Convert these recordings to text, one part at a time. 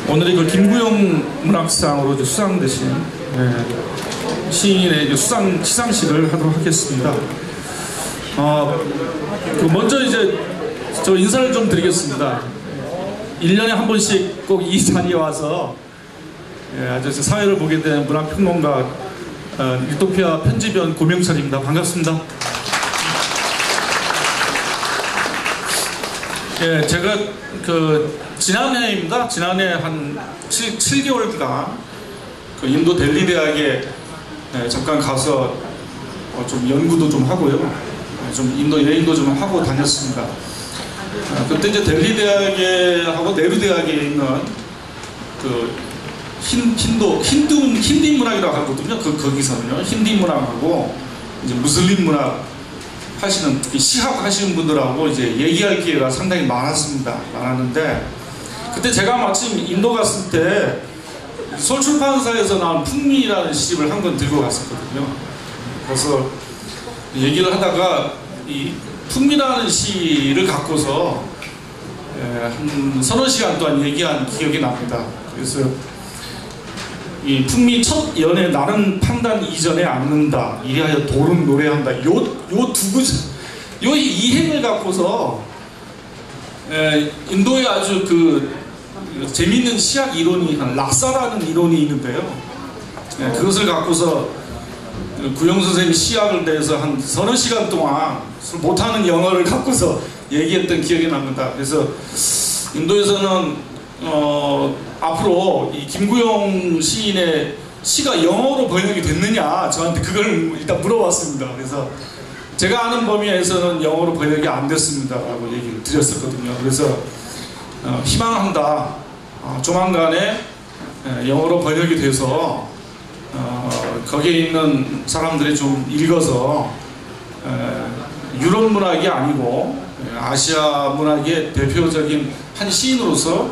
오늘이 김구영 문학상으로 수상되신 시인의 시상식을 하도록 하겠습니다. 먼저 저 인사를 좀 드리겠습니다. 1년에 한 번씩 꼭 이 자리에 와서 아주 사회를 보게 된 문학평론가 유토피아 편집위원 고명철입니다. 반갑습니다. 제가 지난해입니다. 지난해 한 7개월간 인도 델리 대학에 잠깐 가서 좀 연구도 좀 하고요. 좀 인도 여행도 좀 하고 다녔습니다. 그때 이제 델리 대학에 하고 네루 대학에 있는 힌디 문학이라고 하거든요. 거기서는요. 힌디 문학하고 이제 무슬림 문학 하시는 시학 하시는 분들하고 이제 얘기할 기회가 상당히 많았는데 그때 제가 마침 인도 갔을 때 서울출판사에서 나온 풍미라는 시집을 한 권 들고 갔었거든요. 그래서 얘기를 하다가 이 풍미라는 시를 갖고서 한 서너 시간 동안 얘기한 기억이 납니다. 그래서 이 풍미 첫 연애 나는 판단 이전에 앉는다 이리하여 돌은 노래한다 요 이행을 갖고서 인도의 아주 재밌는 시학 이론이 락사라는 이론이 있는데요. 그것을 갖고서 구영 선생님이 시학을 대해서 한 서너 시간 동안 못하는 영어를 갖고서 얘기했던 기억이 납니다. 그래서 인도에서는 앞으로 이 김구영 시인의 시가 영어로 번역이 됐느냐 저한테 그걸 일단 물어봤습니다. 그래서 제가 아는 범위에서는 영어로 번역이 안 됐습니다 라고 얘기를 드렸었거든요. 그래서 희망한다. 조만간에 영어로 번역이 돼서 거기에 있는 사람들이 좀 읽어서 유럽 문학이 아니고 아시아 문학의 대표적인 한 시인으로서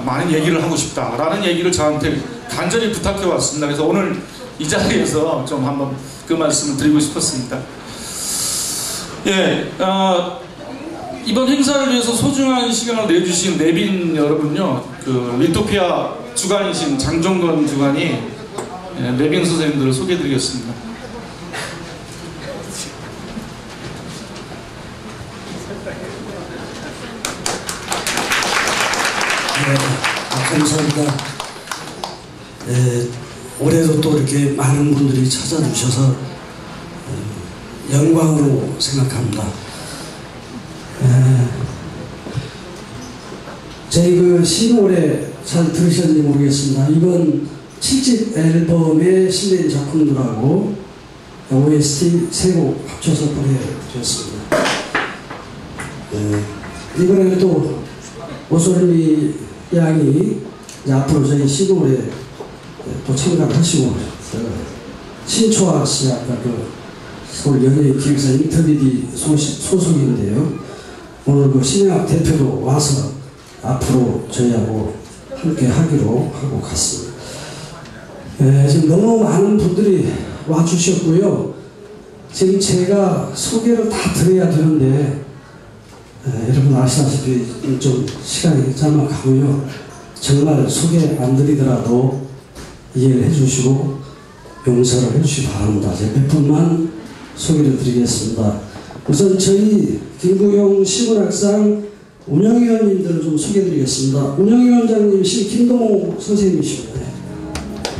많은 얘기를 하고 싶다라는 얘기를 저한테 간절히 부탁해 왔습니다. 그래서 오늘 이 자리에서 좀 한번 그 말씀을 드리고 싶었습니다. 이번 행사를 위해서 소중한 시간을 내주신 내빈 여러분요, 리토피아 주간이신 장종건 주간이 내빈 선생님들을 소개해드리겠습니다. 감사합니다. 올해도 또 이렇게 많은 분들이 찾아주셔서 영광으로 생각합니다. 저희 시노래 잘 들으셨는지 모르겠습니다. 이번 7집 앨범의 실린 작품들하고 OST 3곡 합쳐서 보내드렸습니다. 이번에는 또 오소림이 양이 앞으로 저희 시노래 또 참가를 하시고 신초아 씨 아까 서울연예기획사 인터뷰디 소속인데요. 오늘 신영학 대표로 와서 앞으로 저희하고 함께 하기로 하고 갔습니다. 지금 너무 많은 분들이 와주셨고요. 지금 제가 소개를 다 드려야 되는데 여러분 아시다시피 좀 시간이 짤막하고요. 정말 소개 안 드리더라도 이해를 해주시고 용서를 해주시기 바랍니다. 제가 몇 분만 소개를 드리겠습니다. 우선 저희 김구영 시문학상 운영위원님들을 좀 소개해드리겠습니다. 운영위원장님 김동호 선생님이십니다.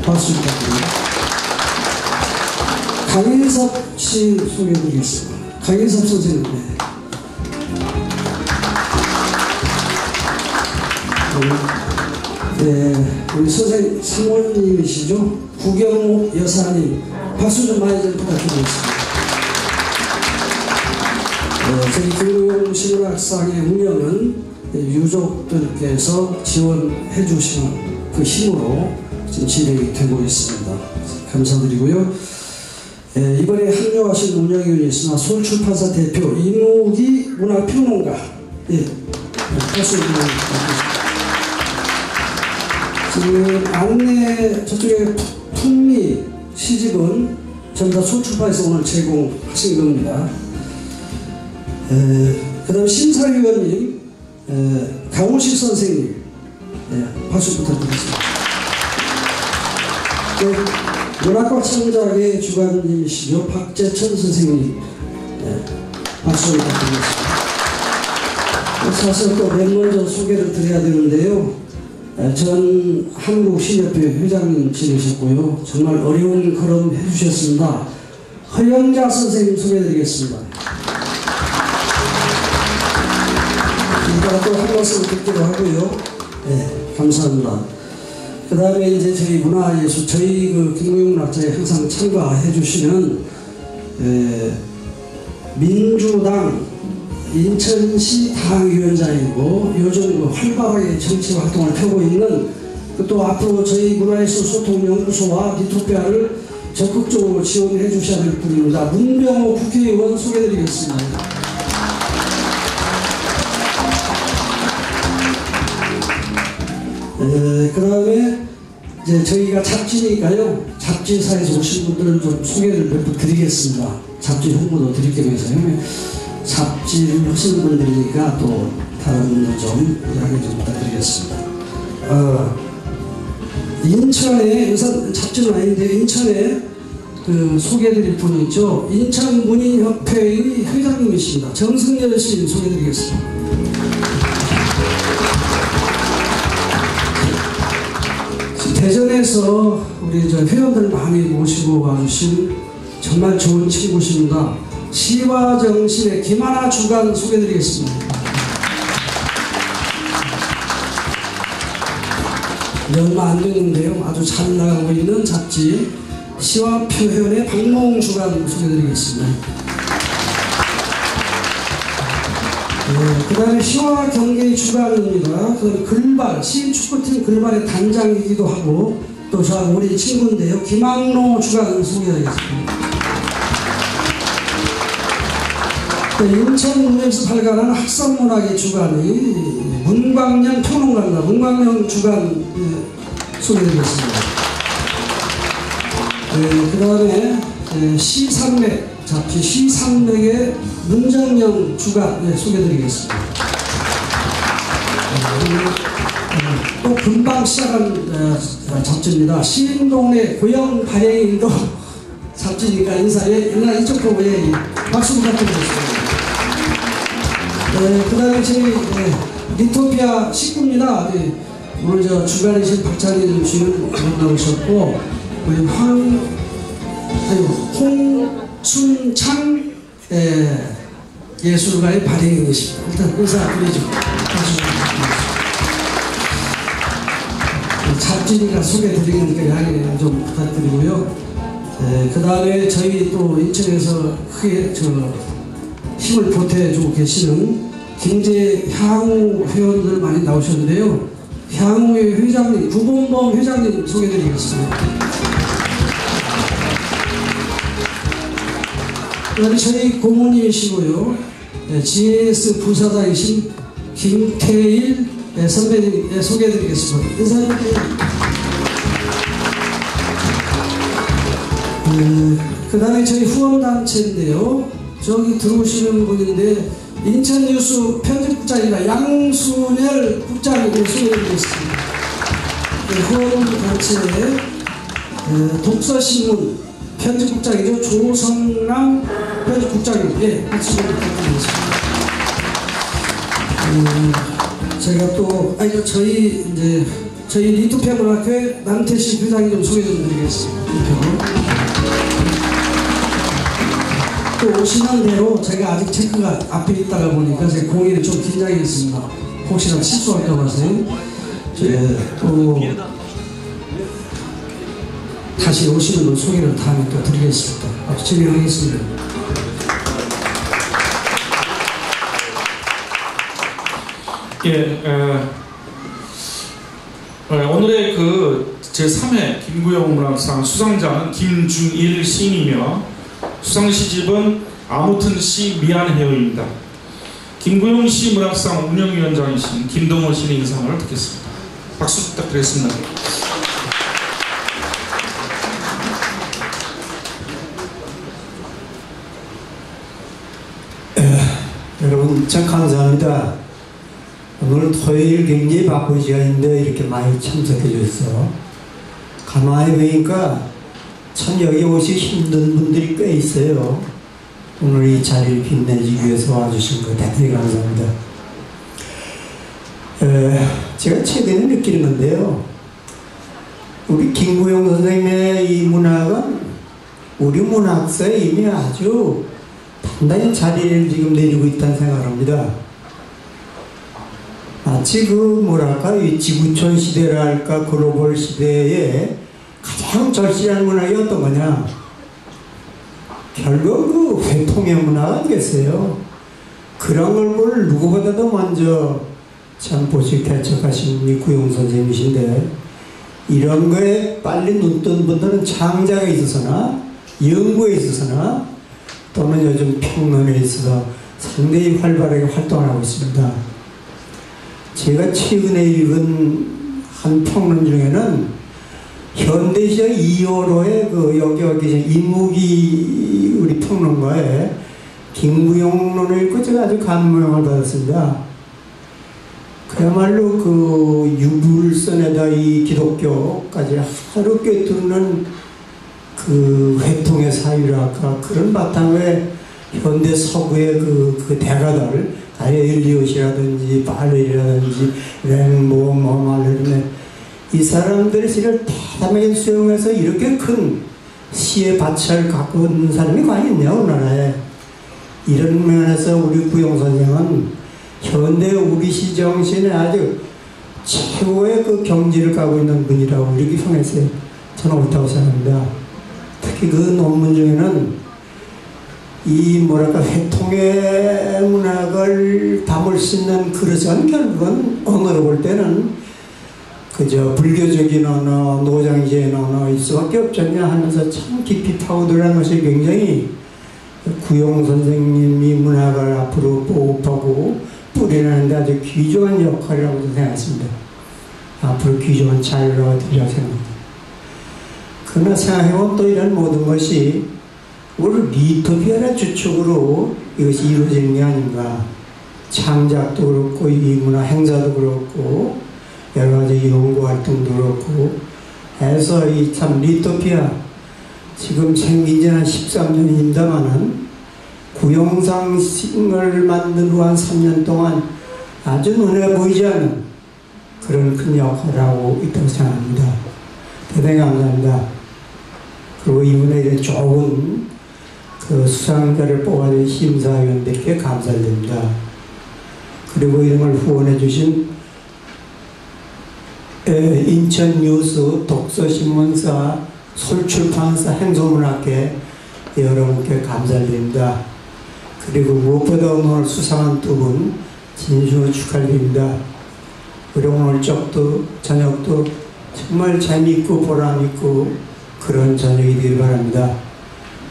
박수 부탁드립니다. 강인섭 씨 소개해드리겠습니다. 강인섭 선생님. 우리 선생님 사모님이시죠? 구경옥 여사님 박수 좀 많이 좀 부탁드리겠습니다. 저희 김구영 시문학상의 운영은 유족들께서 지원해 주시는 그 힘으로 지금 진행이 되고 있습니다. 감사드리고요. 이번에 합류하신 운영위원이 있으나 서울출판사 대표 이무기 문학평론가 박수 부탁드립니다. 지금 안내 저쪽에 풍미 시집은 전부 다 서울출판에서 오늘 제공하신 겁니다. 그 다음 심사위원님 강우식 선생님, 박수 부탁드리겠습니다. 문학과 창작의 주관님이시죠. 박재천 선생님, 박수 부탁드리겠습니다. 사실 또 맨 먼저 소개를 드려야 되는데요. 전 한국시협회 회장님 지내셨고요. 정말 어려운 걸음 해주셨습니다. 허영자 선생님 소개해드리겠습니다. 이따가 또 한 말씀 듣기로 하고요. 감사합니다. 그 다음에 이제 저희 문화예술, 저희 김구용 문학자에 항상 참가해 주시는 민주당 인천시 당위원장이고 요즘 활발하게 정치 활동을 펴고 있는 또 앞으로 저희 문화예술 소통연구소와 리토피아를 적극적으로 지원해 주셔야 될 분입니다. 문병호 국회의원 소개해드리겠습니다. 그 다음에 이제 저희가 잡지니까요. 잡지사에서 오신 분들을 좀 소개를 몇 분 드리겠습니다. 잡지 홍보도 드릴 겸해서요. 잡지를 하시는 분들이니까 또 다른 분들 좀 이야기 좀 부탁드리겠습니다. 인천에, 우선 잡지는 아닌데 인천에 소개해드릴 분이 있죠. 인천문인협회의 회장님이십니다. 정승열 씨 소개해드리겠습니다. 대전에서 우리 회원들 많이 모시고 와주신 정말 좋은 친구십니다. 시와정신의 김하나 주간 소개해드리겠습니다. 얼마 안 됐는데요. 아주 잘 나가고 있는 잡지 시와표현의 박몽 주간 소개해드리겠습니다. 그 다음에 시와 경계 주간입니다. 글발, 시인축구팀 글발의 단장이기도 하고 또 저 우리 친구인데요. 김학로 주간 소개하겠습니다. 인천문에서 발간한 학성문학의 주간이 문광영 평론가입니다. 문광영 주간 소개해드리겠습니다. 그 다음에 시산맥 잡지 시산맥의 문정영 주간 소개해드리겠습니다. 또 금방 시작한 잡지입니다. 시인동네 고영 발행인도 잡지니까 인사에 이쪽 보고 박수 부탁드리겠습니다. 그 다음에 저희 리토피아 식구입니다. 오늘 주간이신 박찬일 씨는 나오셨고 우리 홍춘창 예술가의 발행인이십니다. 일단 인사드리죠. 잡지니까 소개해드리니까 양해 좀 부탁드리고요. 그 다음에 저희 또 인천에서 크게 힘을 보태주고 계시는 김제향후 회원들 많이 나오셨는데요. 향후의 회장님, 구본범 회장님 소개해드리겠습니다. 그 다음에 저희 고모님이시고요. GS 부사장이신 김태일 선배님 소개해드리겠습니다. 인사드릴게요. 그 다음에 저희 후원단체인데요. 저기 들어오시는 분인데 인천뉴스 편집국장이나 양순열 국장님 소개해드리겠습니다. 후원단체 독서신문 편집국장이죠. 조성남 편집국장님 박수 부탁드리겠습니다. 제가 또 저희 리토피아 문학회 남태식 회장님 좀 소개 좀 드리겠습니다. 또 오시는 대로 제가 아직 체크가 앞에 있다가 보니까 제 공연이 좀 긴장이 있습니다. 혹시나 실수할까 봐서요. 또 다시 오시는 분 소개를 다음에 또 드리겠습니다. 진행하겠습니다. 오늘의 제3회 김구용 문학상 수상자는 김중일 시인이며 수상 시집은 아무튼 시 미안해요입니다. 김구용 시 문학상 운영위원장이신 김동호 씨의 인상을 듣겠습니다. 박수 부탁드리겠습니다. 여러분 참 감사합니다. 오늘 토요일 굉장히 바쁜 시간인데 이렇게 많이 참석해 주셔서 가만히 보니까 참 여기 오시 힘든 분들이 꽤 있어요. 오늘 이 자리를 빛내기 위해서 와주신 거 대단히 감사합니다. 제가 최근에 느끼는 건데요. 우리 김구영 선생님의 이 문학은 우리 문학사에 이미 아주 단단히 자리를 지금 내리고 있다는 생각을 합니다. 마치 그 뭐랄까 이 지구촌 시대랄까 글로벌 시대에 가장 절실한 문학이 어떤 거냐, 결국 그 회통의 문학 아니겠어요. 그런 걸 뭘 누구보다도 먼저 참 보시 개척하신 우리 구용 선생님이신데, 이런 거에 빨리 눈 뜬 분들은 창작에 있어서나 연구에 있어서나 또는 요즘 평론에 있어서 상당히 활발하게 활동을 하고 있습니다. 제가 최근에 읽은 한 평론 중에는 현대시의 2호로의 그 여기 계신 임무기 우리 평론가의 김구용론을 읽고 제가 아주 감명을 받았습니다. 그야말로 그 유불선에다 이 기독교까지 하루 꿰뚫는 그 회통의 사유랄까, 그런 바탕에 현대 서구의 그 대가들, 엘리엇이라든지 발렐이라든지 랭보 말레르네, 이 사람들의 시를 대담하게 수용해서 이렇게 큰 시의 밭을 갖고 있는 사람이 과연 있냐 우리나라에. 이런 면에서 우리 구용 선생은 현대 우리 시 정신에 아주 최고의 그 경지를 가고 있는 분이라고 이렇게 평했어요. 저는 옳다고 생각합니다. 특히 그 논문 중에는 이 뭐랄까 회통의 문학을 담을 수 있는 그릇은 결국은 언어로 볼 때는 그저 불교적인 언어, 노장지의 언어일 수밖에 없잖냐 하면서 참 깊이 파고들어가는 것이 굉장히 구용 선생님이 문학을 앞으로 보호하고 뿌리내는데 아주 귀중한 역할이라고 생각했습니다. 앞으로 귀중한 자유라고 드리라고 생각합니다. 그러나 생각해보면 또 이런 모든 것이 우리 리토피아의 주축으로 이것이 이루어지는 게 아닌가. 창작도 그렇고 이 문화 행사도 그렇고 여러 가지 연구 활동도 그렇고 해서 이 참 리토피아 지금 생긴 지는 한 13년입니다만은 구용상을 만든 후 한 3년 동안 아주 눈에 보이지 않는 그런 큰 역할을 하고 있다고 생각합니다. 대단히 감사합니다. 그리고 이번에 이런 좋은 그 수상자를 뽑아준 심사위원들께 감사를 드립니다. 그리고 이런 걸 후원해 주신 인천뉴스, 독서신문사, 솔출판사, 행소문학회 여러분께 감사를 드립니다. 그리고 무엇보다 오늘 수상한 두 분 진심으로 축하드립니다. 그리고 오늘 저녁도 정말 재미있고 보람있고 그런 저녁이 되길 바랍니다.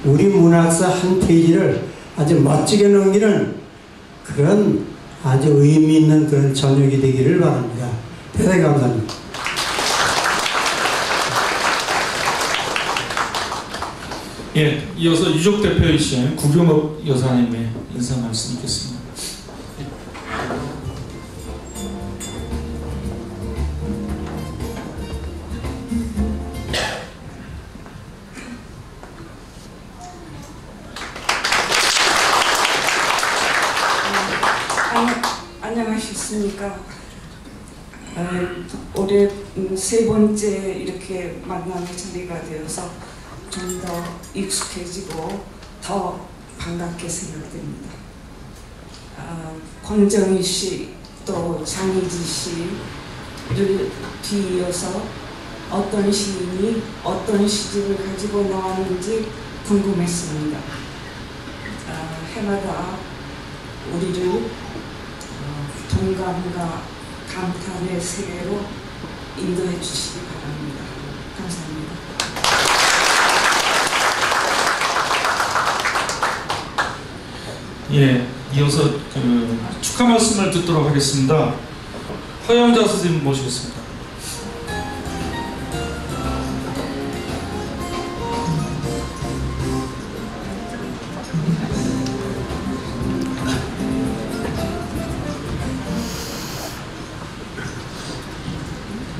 우리 문학사 한 페이지를 아주 멋지게 넘기는 그런 아주 의미 있는 그런 저녁이 되기를 바랍니다. 대단히 감사합니다. 예, 이어서 유족 대표이신 구경옥 여사님의 인사 말씀 있겠습니다. 안녕하셨습니까? 올해 세 번째 이렇게 만남의 자리가 되어서 좀 더 익숙해지고 더 반갑게 생각됩니다. 권정희 씨 또 장희지 씨를 뒤이어서 어떤 시인이 어떤 시집을 가지고 나왔는지 궁금했습니다. 해마다 우리를 동감과 감탄의 세계로 인도해 주시기 바랍니다. 감사합니다. 예, 이어서 축하 말씀을 듣도록 하겠습니다. 허영자 선생님 모시겠습니다.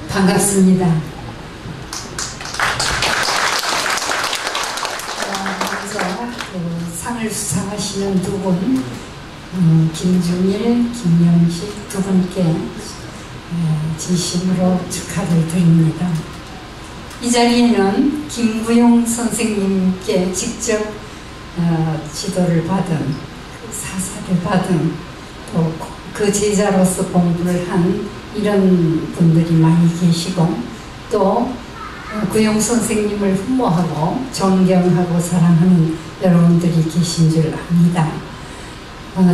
반갑습니다. 먼저 상을 수상하시는 두 분, 김중일, 김영식 두 분께 진심으로 축하를 드립니다. 이 자리에는 김구용 선생님께 직접 지도를 받은, 사사를 받은, 또 그 제자로서 공부를 한 이런 분들이 많이 계시고, 또 구용 선생님을 흠모하고 존경하고 사랑하는 여러분들이 계신 줄 압니다.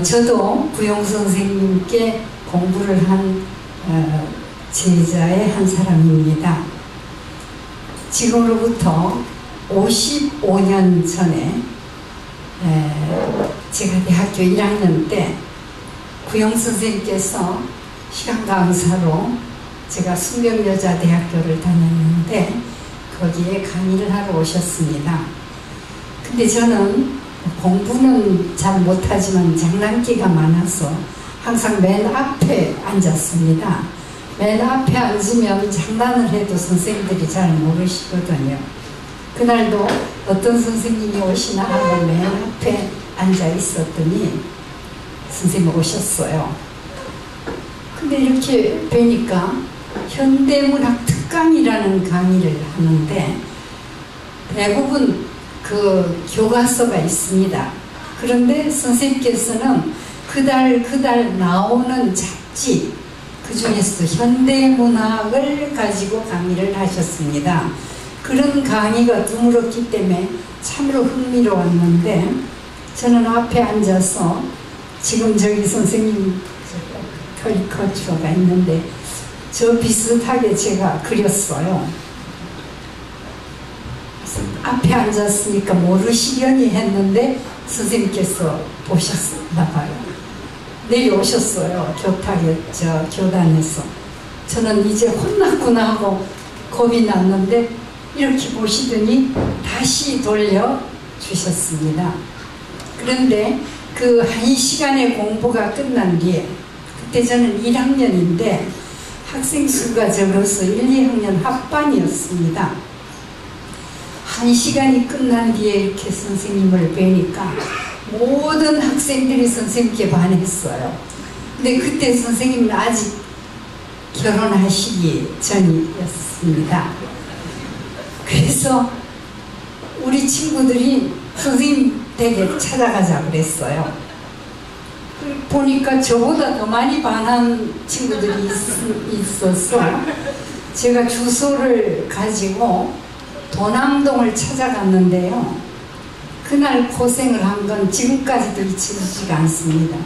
저도 구용 선생님께 공부를 한 제자의 한 사람입니다. 지금으로부터 55년 전에 제가 대학교 1학년 때 구용 선생님께서 시간 강사로 제가 숙명여자대학교를 다녔는데 거기에 강의를 하러 오셨습니다. 근데 저는 공부는 잘 못하지만 장난기가 많아서 항상 맨 앞에 앉았습니다. 맨 앞에 앉으면 장난을 해도 선생님들이 잘 모르시거든요. 그날도 어떤 선생님이 오시나 하고 맨 앞에 앉아 있었더니 선생님 오셨어요. 근데 이렇게 뵈니까 현대문학 특강이라는 강의를 하는데 대부분 그 교과서가 있습니다. 그런데 선생님께서는 그달 나오는 잡지, 그 중에서도 현대문학을 가지고 강의를 하셨습니다. 그런 강의가 드물었기 때문에 참으로 흥미로웠는데 저는 앞에 앉아서 지금 저기 선생님 커리커처가 있는데 저 비슷하게 제가 그렸어요. 앞에 앉았으니까 모르시려니 했는데 선생님께서 보셨나 봐요. 내려오셨어요. 교단에서. 저는 이제 혼났구나 하고 겁이 났는데 이렇게 보시더니 다시 돌려주셨습니다. 그런데 그 1시간의 공부가 끝난 뒤에, 그때 저는 1학년인데 학생 수가 적어서 1, 2학년 합반이었습니다. 1시간이 끝난 뒤에 이렇게 선생님을 뵈니까 모든 학생들이 선생님께 반했어요. 근데 그때 선생님은 아직 결혼하시기 전이었습니다. 그래서 우리 친구들이 선생님 댁에 찾아가자 그랬어요. 보니까 저보다 더 많이 반한 친구들이 있어서 제가 주소를 가지고 도남동을 찾아갔는데요. 그날 고생을 한 건 지금까지도 잊혀지지가 않습니다.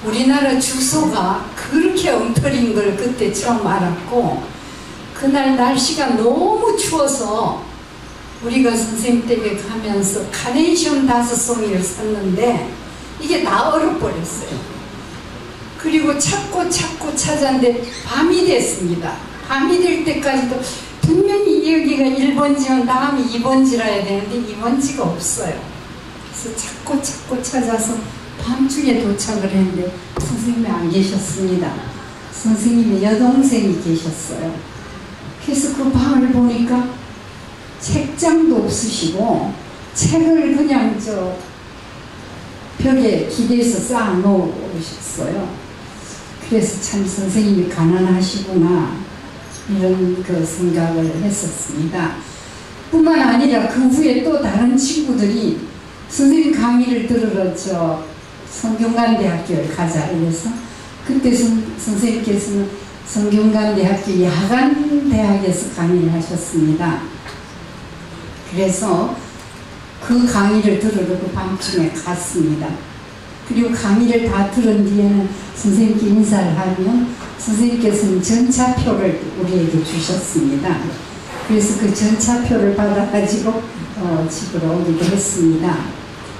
우리나라 주소가 그렇게 엉터리인 걸 그때 처음 알았고, 그날 날씨가 너무 추워서 우리가 선생님 댁에 가면서 카네이션 5송이를 샀는데 이게 다 얼어버렸어요. 그리고 찾고 찾았는데 밤이 됐습니다. 밤이 될 때까지도 분명히 여기가 1번지면 다음이 2번지라야 되는데 2번지가 없어요. 그래서 찾고 찾아서 밤중에 도착을 했는데 선생님이 안 계셨습니다. 선생님의 여동생이 계셨어요. 그래서 그 방을 보니까 책장도 없으시고 책을 그냥 저 벽에 기대서 쌓아 놓으셨어요. 그래서 참 선생님이 가난하시구나 이런 그 생각을 했었습니다. 뿐만 아니라 그 후에 또 다른 친구들이 선생님 강의를 들으러 저 성균관대학교에 가자 그래서 그때 선생님께서는 성균관대학교 야간대학에서 강의를 하셨습니다. 그래서 그 강의를 들으러 그 밤중에 갔습니다. 그리고 강의를 다 들은 뒤에는 선생님께 인사를 하면 선생님께서는 전차표를 우리에게 주셨습니다. 그래서 그 전차표를 받아가지고 집으로 오기도 했습니다.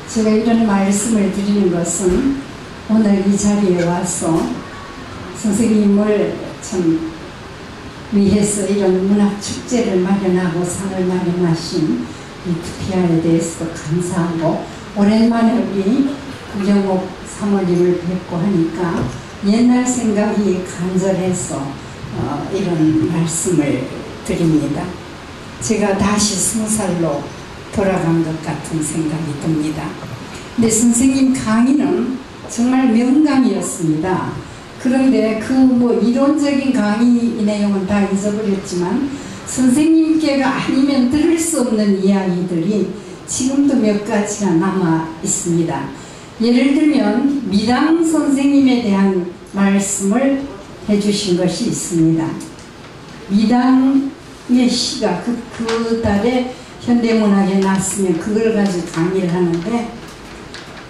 제가 이런 말씀을 드리는 것은 오늘 이 자리에 와서 선생님을 참 위해서 이런 문학축제를 마련하고 상을 마련하신 이 투피아에 대해서도 감사하고, 오랜만에 우리 구경옥 사모님을 뵙고 하니까 옛날 생각이 간절해서 이런 말씀을 드립니다. 제가 다시 20살로 돌아간 것 같은 생각이 듭니다. 근데 선생님 강의는 정말 명강이었습니다. 그런데 그 뭐 이론적인 강의 내용은 다 잊어버렸지만 선생님께가 아니면 들을 수 없는 이야기들이 지금도 몇 가지가 남아 있습니다. 예를 들면 미당 선생님에 대한 말씀을 해주신 것이 있습니다. 미당의 시가 그 달에 현대문학에 났으면 그걸 가지고 강의를 하는데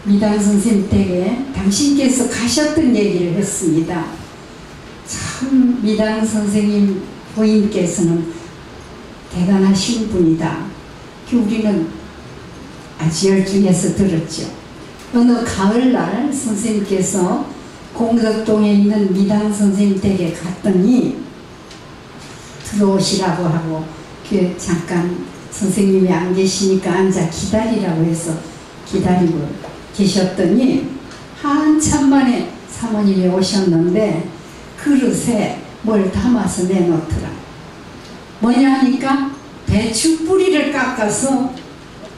미당 선생님 댁에 당신께서 가셨던 얘기를 했습니다. 참 미당 선생님 부인께서는 대단하신 분이다. 우리는 아주 열중해서 들었죠. 어느 가을날 선생님께서 공덕동에 있는 미당 선생님 댁에 갔더니 들어오시라고 하고 잠깐 선생님이 안 계시니까 앉아 기다리라고 해서 기다리고 계셨더니 한참 만에 사모님이 오셨는데 그릇에 뭘 담아서 내놓더라. 뭐냐 하니까 배추 뿌리를 깎아서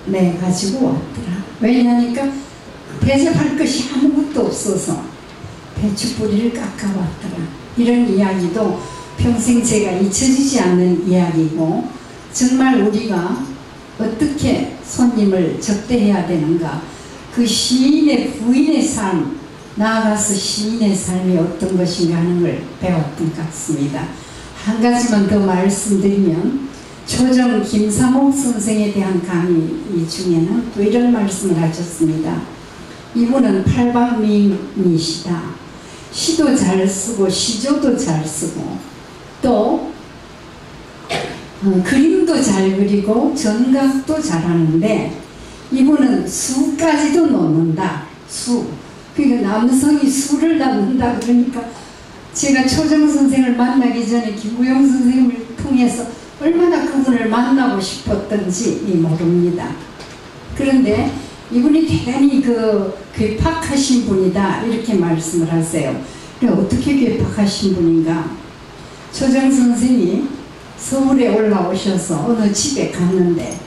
내가지고 왔더라. 왜냐하니까 대접할 것이 아무것도 없어서 배추 뿌리를 깎아왔더라. 이런 이야기도 평생 제가 잊혀지지 않는 이야기고, 정말 우리가 어떻게 손님을 접대해야 되는가, 그 시인의 부인의 삶, 나아가서 시인의 삶이 어떤 것인가 하는 걸 배웠던 것 같습니다. 한 가지만 더 말씀드리면 초정 김삼옥 선생에 대한 강의 중에는 또 이런 말씀을 하셨습니다. 이분은 팔방미인이시다. 시도 잘 쓰고 시조도 잘 쓰고 또 그림도 잘 그리고 전각도 잘하는데 이분은 수까지도 놓는다. 수. 그러니까 남성이 수를 낳는다. 그러니까 제가 초정 선생을 만나기 전에 김구영 선생님을 통해서 얼마나 그분을 만나고 싶었던지 모릅니다. 그런데 이분이 대단히 괴팍하신 분이다 이렇게 말씀을 하세요. 그래 어떻게 괴팍하신 분인가? 초정 선생이 서울에 올라오셔서 어느 집에 갔는데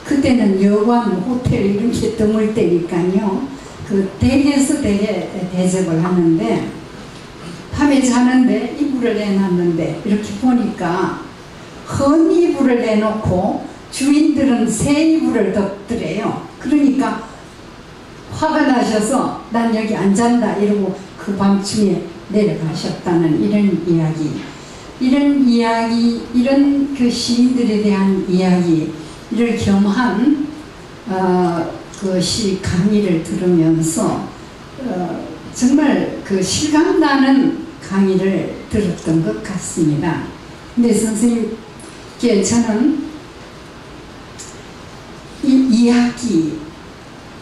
그때는 여관, 호텔 이런 게 드물 때니까요. 그 댁에서 대접을 하는데 밤에 자는데 이불을 내놨는데 이렇게 보니까 헌 이불을 내놓고 주인들은 새 이불을 덮더래요. 그러니까 화가 나셔서 난 여기 안 잔다 이러고 그 밤중에 내려가셨다는 이런 이야기, 이런 그 시인들에 대한 이야기를 겸한 그 시 강의를 들으면서 정말 그 실감나는 강의를 들었던 것 같습니다. 근데 선생님께 저는 이 2학기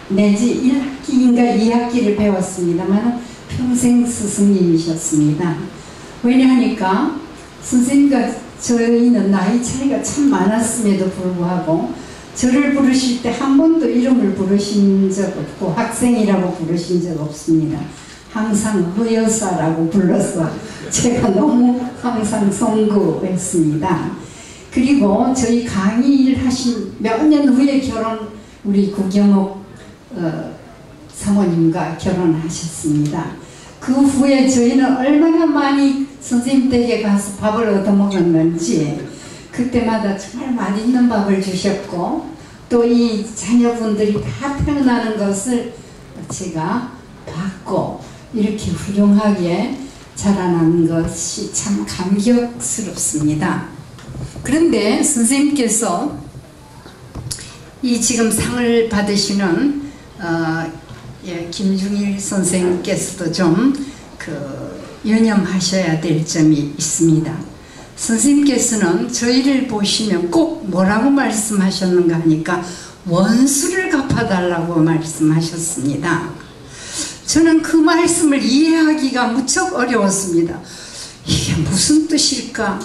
내지 1학기인가 2학기를 배웠습니다만 평생 스승님이셨습니다. 왜냐하니까 선생님과 저희는 나이 차이가 참 많았음에도 불구하고 저를 부르실 때 한 번도 이름을 부르신 적 없고 학생이라고 부르신 적 없습니다. 항상 허여사라고 불러서 제가 너무 항상 송구했습니다. 그리고 저희 강의를 하신 몇 년 후에 우리 구경옥 사모님과 결혼하셨습니다. 그 후에 저희는 얼마나 많이 선생님 댁에 가서 밥을 얻어먹었는지 그때마다 정말 맛있는 밥을 주셨고 또 이 자녀분들이 다 태어나는 것을 제가 봤고 이렇게 훌륭하게 자라난 것이 참 감격스럽습니다. 그런데 선생님께서 이 지금 상을 받으시는 김중일 선생님께서도 좀 유념하셔야 될 점이 있습니다. 선생님께서는 저희를 보시면 꼭 뭐라고 말씀하셨는가 하니까 원수를 갚아달라고 말씀하셨습니다. 저는 그 말씀을 이해하기가 무척 어려웠습니다. 이게 무슨 뜻일까?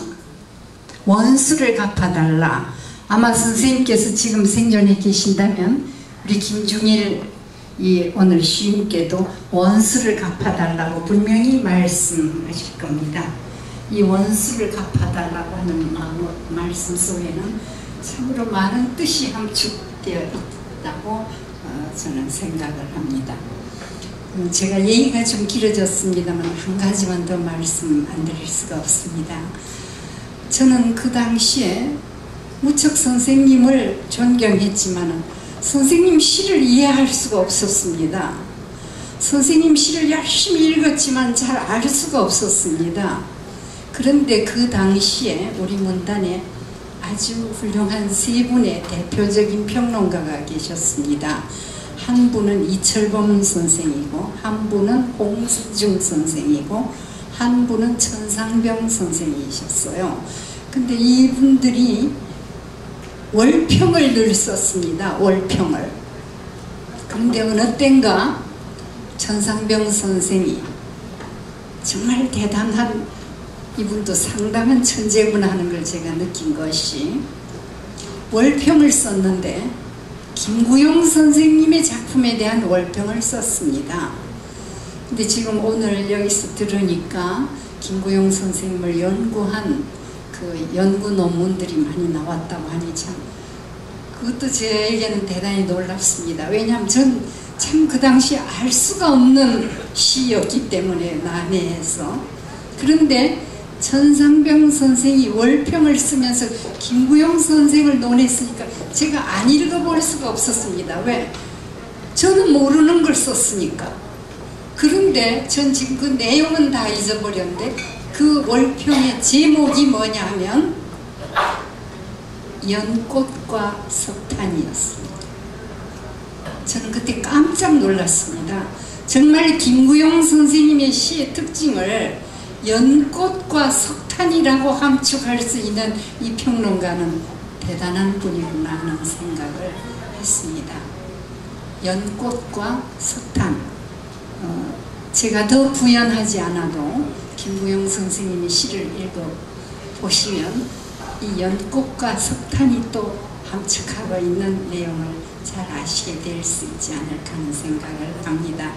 원수를 갚아달라. 아마 선생님께서 지금 생존해 계신다면 우리 김중일 오늘 시인께도 원수를 갚아달라고 분명히 말씀하실 겁니다. 이 원수를 갚아달라고 하는 말씀 속에는 참으로 많은 뜻이 함축되어 있다고 저는 생각을 합니다. 제가 얘기가 좀 길어졌습니다만 한 가지만 더 말씀 안 드릴 수가 없습니다. 저는 그 당시에 무척 선생님을 존경했지만 선생님 시를 이해할 수가 없었습니다. 선생님 시를 열심히 읽었지만 잘 알 수가 없었습니다. 그런데 그 당시에 우리 문단에 아주 훌륭한 세 분의 대표적인 평론가가 계셨습니다. 한 분은 이철범 선생이고, 한 분은 홍수중 선생이고, 한 분은 천상병 선생이셨어요. 근데 이분들이 월평을 늘 썼습니다. 월평을. 그런데 어느 땐가 천상병 선생이 정말 대단한, 이분도 상당한 천재구나 하는 걸 제가 느낀 것이, 월평을 썼는데 김구용 선생님의 작품에 대한 월평을 썼습니다. 근데 지금 오늘 여기서 들으니까 김구용 선생님을 연구한 그 연구 논문들이 많이 나왔다고 하니 참 그것도 저에게는 대단히 놀랍습니다. 왜냐하면 전 참 그 당시 알 수가 없는 시였기 때문에 난해해서. 그런데 천상병 선생이 월평을 쓰면서 김구용 선생을 논했으니까 제가 안 읽어볼 수가 없었습니다. 왜? 저는 모르는 걸 썼으니까. 그런데 전 지금 그 내용은 다 잊어버렸는데 그 월평의 제목이 뭐냐 하면 연꽃과 석탄이었습니다. 저는 그때 깜짝 놀랐습니다. 정말 김구용 선생님의 시의 특징을 연꽃과 석탄이라고 함축할 수 있는 이 평론가는 대단한 분이구나 하는 생각을 했습니다. 연꽃과 석탄. 제가 더 부연하지 않아도 김구용 선생님의 시를 읽어보시면 이 연꽃과 석탄이 또 함축하고 있는 내용을 잘 아시게 될 수 있지 않을까 하는 생각을 합니다.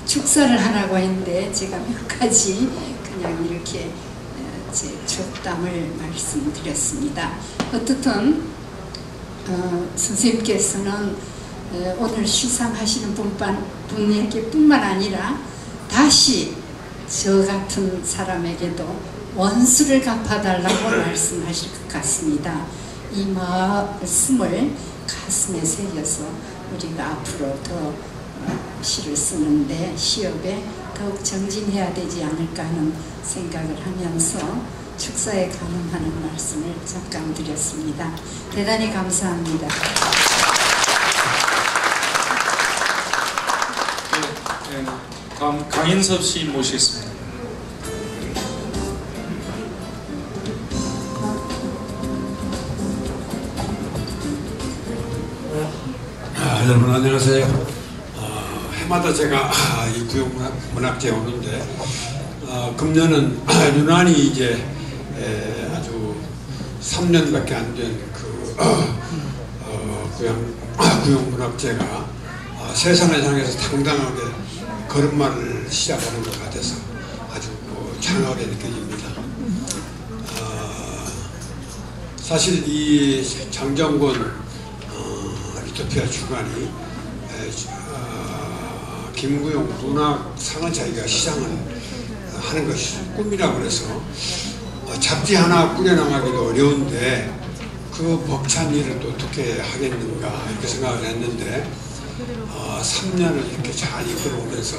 축사를 하라고 했는데 제가 몇 가지 그냥 이렇게 제 촉담을 말씀드렸습니다. 어떻든 선생님께서는 오늘 시상하시는 분에게뿐만 아니라 다시 저 같은 사람에게도 원수를 갚아달라고 말씀하실 것 같습니다. 이 말씀을 가슴에 새겨서 우리가 앞으로 더 시를 쓰는데 시업에 더욱 정진해야 되지 않을까 하는 생각을 하면서 축사에 감흥하는 말씀을 잠깐 드렸습니다. 대단히 감사합니다. 다음 강인섭 씨 모시겠습니다. 여러분 안녕하세요. 해마다 제가 이 구용문학제에 오는데 금년은 유난히 이제 아주 3년밖에 안 된 구용문학제가 세상을 향해서 당당하게 걸음마를 시작하는 것 같아서 아주 장하게 느껴집니다. 사실 이 장정권 리토피아 주간이 김구용 문학상을 자기가 시상을 하는 것이 꿈이라고 그래서 잡지 하나 꾸려나가기도 어려운데 그 벅찬 일을 또 어떻게 하겠는가 이렇게 생각을 했는데 3년을 이렇게 잘 이끌어오면서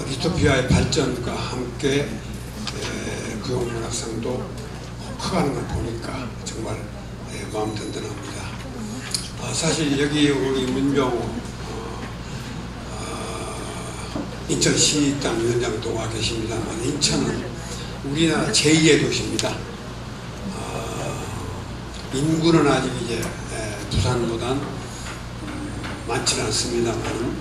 리토피아의 발전과 함께 구용문학상도 커가는 걸 보니까 정말 마음 든든합니다. 사실 여기 우리 문병호 인천시당 위원장도 와 계십니다만 인천은 우리나라 제2의 도시입니다. 인구는 아직 이제 부산보단 많지는 않습니다만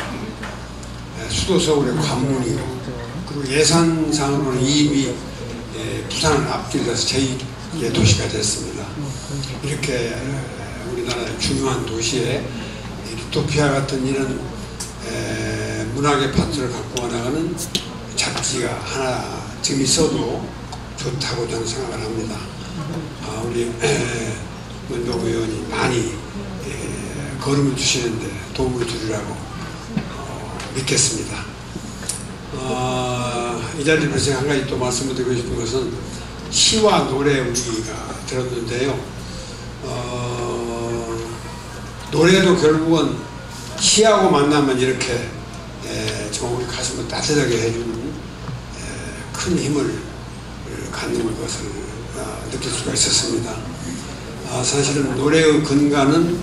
수도 서울의 관문이고 그리고 예산상으로는 이미 부산을 앞질러서 제2의 도시가 됐습니다. 이렇게 우리나라의 중요한 도시에 리토피아 같은 이런 문학의 파트를 갖고 나가는 잡지가 하나 지금 있어도 좋다고 저는 생각을 합니다. 우리 문병호 의원이 많이 걸음을 주시는데 도움을 주리라고 믿겠습니다. 이 자리를 빌어서 한 가지 또 말씀을 드리고 싶은 것은 시와 노래 우리가 들었는데요. 노래도 결국은 시하고 만나면 이렇게 좀 가슴을 따뜻하게 해주는 큰 힘을 갖는 것을 느낄 수가 있었습니다. 사실은 노래의 근간은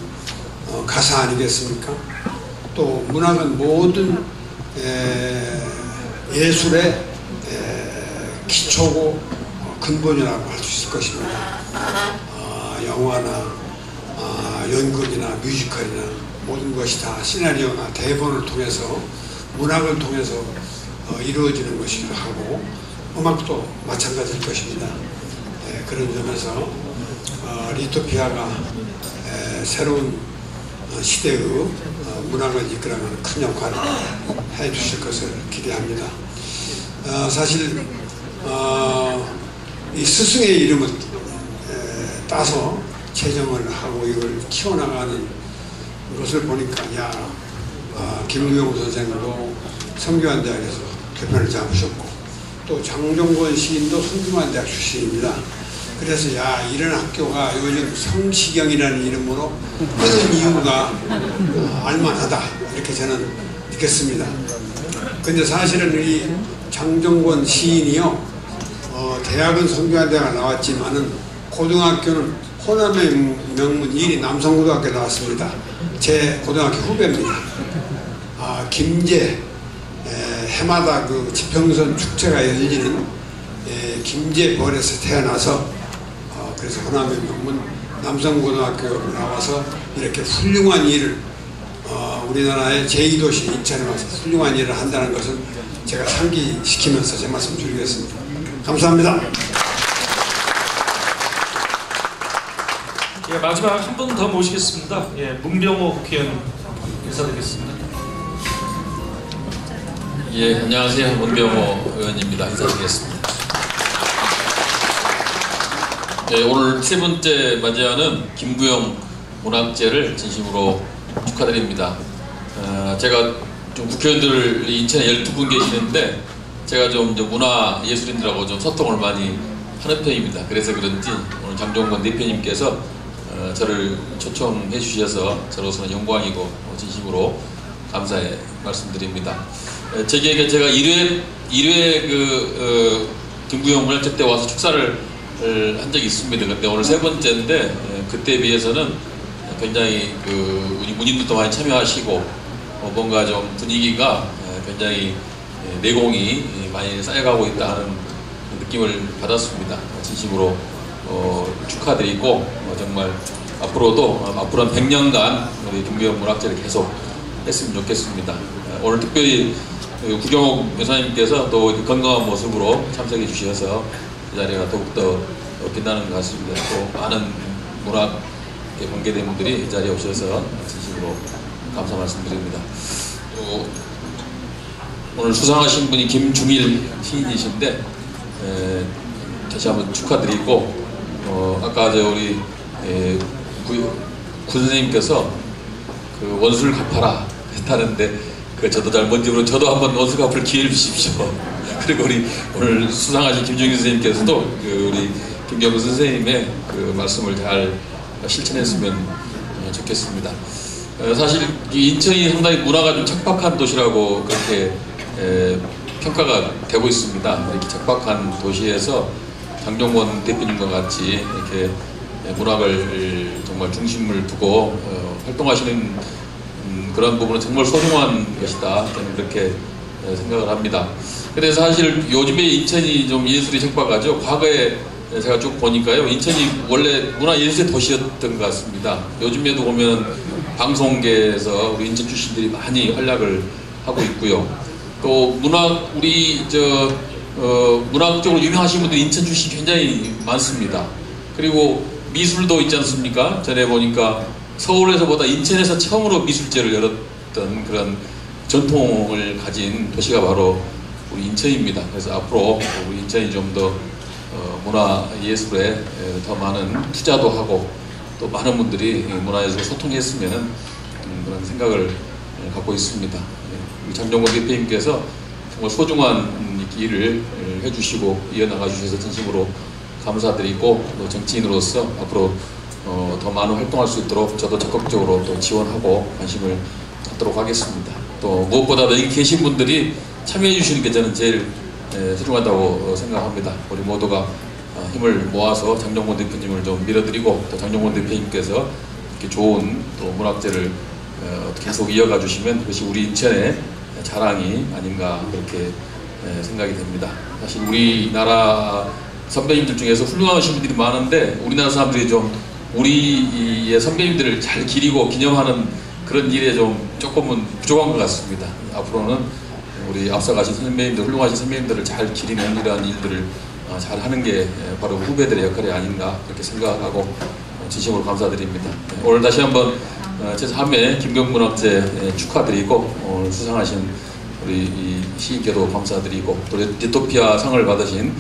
가사 아니겠습니까? 또 문학은 모든 예술의 기초고 근본이라고 할 수 있을 것입니다. 영화나 연극이나 뮤지컬이나 모든 것이 다 시나리오나 대본을 통해서 문학을 통해서 이루어지는 것이기도 하고 음악도 마찬가지일 것입니다. 그런 점에서 리토피아가 새로운 시대의 문학을 이끌어가는 큰 역할을 해주실 것을 기대합니다. 사실 이 스승의 이름을 따서 채정을 하고 이걸 키워나가는 것을 보니까 김구영 선생도 성균관대학에서 교편을 잡으셨고 또 장종건 시인도 성균관대학 출신입니다. 그래서 이런 학교가 요즘 성시경이라는 이름으로 뜨는 이유가 알만하다 이렇게 저는 느꼈습니다. 근데 사실은 우리 장종건 시인이요 대학은 성균관대학을 나왔지만은 고등학교는 호남의 명문 1위 남성고등학교에 나왔습니다. 제 고등학교 후배입니다. 김제 해마다 그 지평선 축제가 열리는 김제벌에서 태어나서 그래서 호남의 명문 남성고등학교 나와서 이렇게 훌륭한 일을 우리나라의 제2도시 인천에 와서 훌륭한 일을 한다는 것을 제가 상기시키면서 제 말씀 드리겠습니다. 감사합니다. 마지막 한 분 더 모시겠습니다. 문병호 국회의원 인사드리겠습니다. 안녕하세요. 문병호 의원입니다. 인사드리겠습니다. 오늘 세 번째 맞이하는 김구영 문학제를 진심으로 축하드립니다. 제가 좀 국회의원들이 인천에 12분 계시는데 제가 좀 문화 예술인들하고 좀 소통을 많이 하는 편입니다. 그래서 그런지 오늘 장종건 대표님께서 저를 초청해 주셔서 저로서는 영광이고 진심으로 감사의 말씀드립니다. 제가 1회 김구영 문학제 때 와서 축사를 한 적이 있습니다. 근데 오늘 세 번째인데 그때에 비해서는 굉장히 우리 문인들도 많이 참여하시고 뭔가 좀 분위기가 굉장히 내공이 많이 쌓여가고 있다는 느낌을 받았습니다. 진심으로 축하드리고 정말 앞으로도 앞으로 한 100년간 우리 김구영 문학제를 계속 했으면 좋겠습니다. 오늘 특별히 구경옥 여사님께서 또 건강한 모습으로 참석해 주셔서 이 자리가 더욱더 빛나는 것 같습니다. 또 많은 문학에 관계된 분들이 이 자리에 오셔서 진심으로 감사 말씀드립니다. 또 오늘 수상하신 분이 김중일 시인이신데 다시 한번 축하드리고 아까 우리 구 선생님께서 그 원수를 갚아라 했다는데 저도 잘 뭔지 모르고 저도 한번 원수 갚을 기회를 주십시오. 그리고 우리 오늘 수상하신 김중일 선생님께서도 우리 김경수 선생님의 그 말씀을 잘 실천했으면 좋겠습니다. 사실 인천이 상당히 문화가 좀 척박한 도시라고 그렇게 평가가 되고 있습니다. 이렇게 척박한 도시에서 장종건 대표님과 같이 이렇게 문학을 정말 중심을 두고 활동하시는 그런 부분은 정말 소중한 것이다. 저는 그렇게 생각을 합니다. 그래서 사실 요즘에 인천이 좀 예술이 척박하죠. 과거에 제가 쭉 보니까요, 인천이 원래 문화예술의 도시였던 것 같습니다. 요즘에도 보면 방송계에서 우리 인천 출신들이 많이 활약을 하고 있고요. 또 문학적으로 유명하신 분들이 인천 출신 굉장히 많습니다. 그리고 미술도 있지 않습니까? 전에 보니까 서울에서보다 인천에서 처음으로 미술제를 열었던 그런 전통을 가진 도시가 바로 우리 인천입니다. 그래서 앞으로 우리 인천이 좀 더 문화 예술에 더 많은 투자도 하고 또 많은 분들이 문화예술을 소통했으면 그런 생각을 갖고 있습니다. 우리 장정권 대표님께서 정말 소중한 일을 해주시고 이어나가 주셔서 진심으로 감사드리고 또 정치인으로서 앞으로 더 많은 활동할 수 있도록 저도 적극적으로 또 지원하고 관심을 갖도록 하겠습니다. 또 무엇보다도 여기 계신 분들이 참여해 주시는 게 저는 제일 소중하다고 생각합니다. 우리 모두가 힘을 모아서 장정권 대표님을 좀 밀어드리고 또 장정권 대표님께서 이렇게 좋은 또 문학제를 계속 이어가 주시면 그것이 우리 인천의 자랑이 아닌가 그렇게 생각이 됩니다. 사실 우리나라 선배님들 중에서 훌륭하신 분들이 많은데 우리나라 사람들이 좀 우리의 선배님들을 잘 기리고 기념하는 그런 일에 좀 조금은 부족한 것 같습니다. 앞으로는 우리 앞서가신 선배님들, 훌륭하신 선배님들을 잘 기리는 이러한 일들을 잘 하는 게 바로 후배들의 역할이 아닌가 그렇게 생각하고 진심으로 감사드립니다. 오늘 다시 한번 제3회 김경문학제 축하드리고 오늘 수상하신 우리 시인께도 감사드리고 또 리토피아 상을 받으신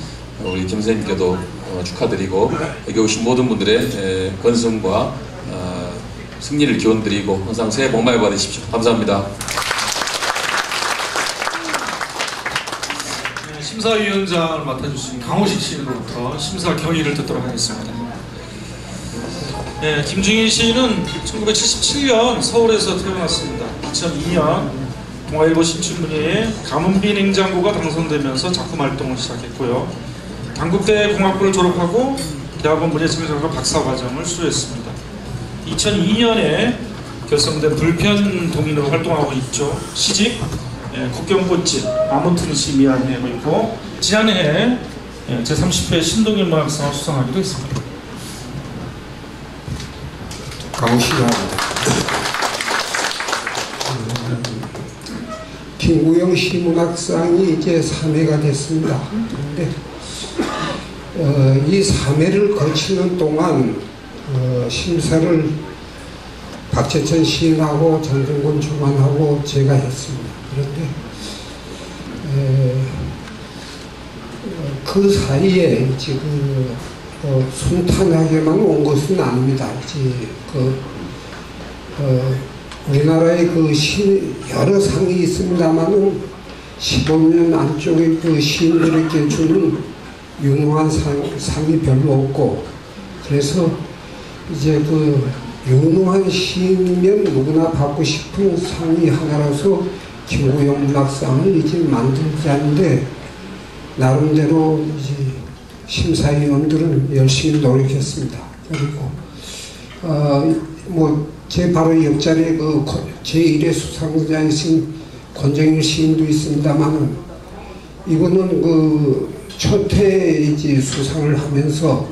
우리 김 선생님께도 축하드리고 여기 오신 모든 분들의 건승과 승리를 기원드리고 항상 새해 복 많이 받으십시오. 감사합니다. 심사위원장을 맡아주신 강호식 시인으로부터 심사 경위를 듣도록 하겠습니다. 네, 김중일 시인은 1977년 서울에서 태어났습니다. 2002년 동아일보 신춘문예에 가문비 냉장고가 당선되면서 작품 활동을 시작했고요. 단국대 공학부를 졸업하고 대학원 문예창작과 박사과정을 수료했습니다. 2002년에 결성된 불편 동인으로 활동하고 있죠. 시집 국경꽃집 아무튼 시 미안해하고 있고 지난해 제30회 신동인 문학상을 수상하기도 했습니다. 강시입니다. 김구영 시문학상이 이제 3회가 됐습니다. 그런데 이 3회를 거치는 동안 심사를 박재천 시인하고 장정권 주관하고 제가 했습니다. 그런데 그 사이에 지금 순탄하게만 온 것은 아닙니다. 우리나라에 여러 상이 있습니다만은 15년 안쪽에 그 시인들에게 주는 유능한 상이 별로 없고, 그래서 이제 유능한 시인이면 누구나 받고 싶은 상이 하나라서 김구영 문학상을 이제 만들자는데, 나름대로 이제 심사위원들은 열심히 노력했습니다. 그리고 제 바로 옆자리에 제1회 수상자이신 권정일 시인도 있습니다만은, 이거는 첫 회 이제 수상을 하면서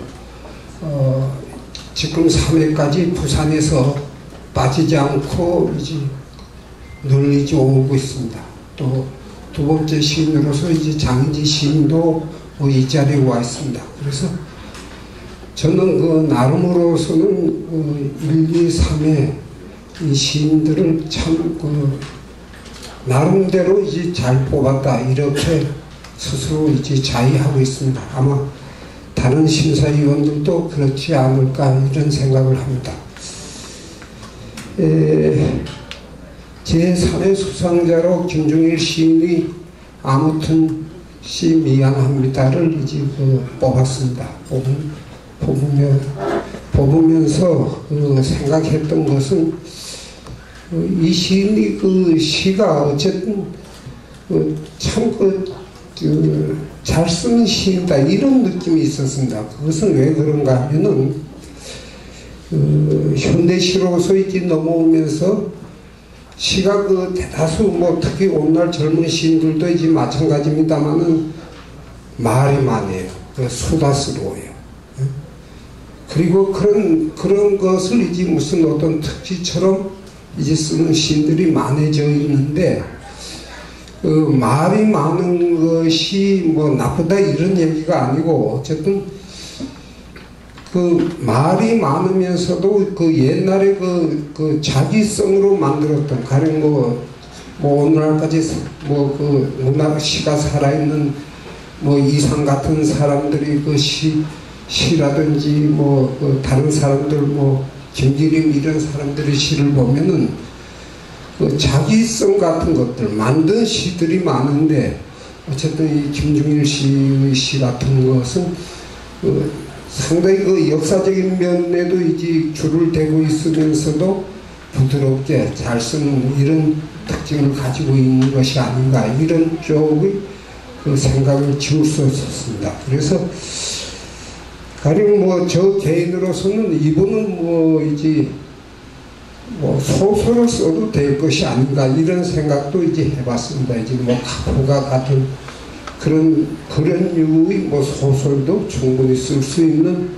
지금 3회까지 부산에서 빠지지 않고 이제 늘 이제 오고 있습니다. 또 두 번째 시인으로서 이제 장인지 시인도 이 자리에 와 있습니다. 그래서 저는 나름으로서는 1, 2, 3회 이 시인들을 참 나름대로 이제 잘 뽑았다, 이렇게 스스로 이제 자의하고 있습니다. 아마 다른 심사위원들도 그렇지 않을까 이런 생각을 합니다. 제3회 수상자로 김중일 시인이 아무튼 시 미안합니다를 이제 뽑았습니다. 뽑으면서 생각했던 것은 이 시인이 시가 어쨌든 참 잘 쓰는 시인이다, 이런 느낌이 있었습니다. 그것은 왜 그런가 하면은 현대시로서 이제 넘어오면서 시가 대다수 특히 오늘날 젊은 시인들도 이제 마찬가지입니다만은 말이 많아요. 수다스러워요. 그리고 그런 것을 이제 무슨 어떤 특기처럼 이제 쓰는 시인들이 많아져 있는데, 말이 많은 것이 나쁘다 이런 얘기가 아니고, 어쨌든 말이 많으면서도 옛날에 자기성으로 만들었던, 가령 오늘날까지 문학 시가 살아있는 뭐 이상 같은 사람들이 그 시라든지 뭐 다른 사람들 뭐 김기림 이런 사람들의 시를 보면은 그 자기성 같은 것들 만든 시들이 많은데 어쨌든 이 김중일 씨의 시 같은 것은 상당히 그 역사적인 면에도 이제 줄을 대고 있으면서도 부드럽게 잘 쓰는 이런 특징을 가지고 있는 것이 아닌가 이런 쪽의 그 생각을 지울 수 없었습니다. 그래서 가령 뭐 저 개인으로서는 이분은 뭐 이제 뭐 소설을 써도 될 것이 아닌가 이런 생각도 이제 해봤습니다. 이제 뭐 카프가 같은 그런 류의 뭐 소설도 충분히 쓸 수 있는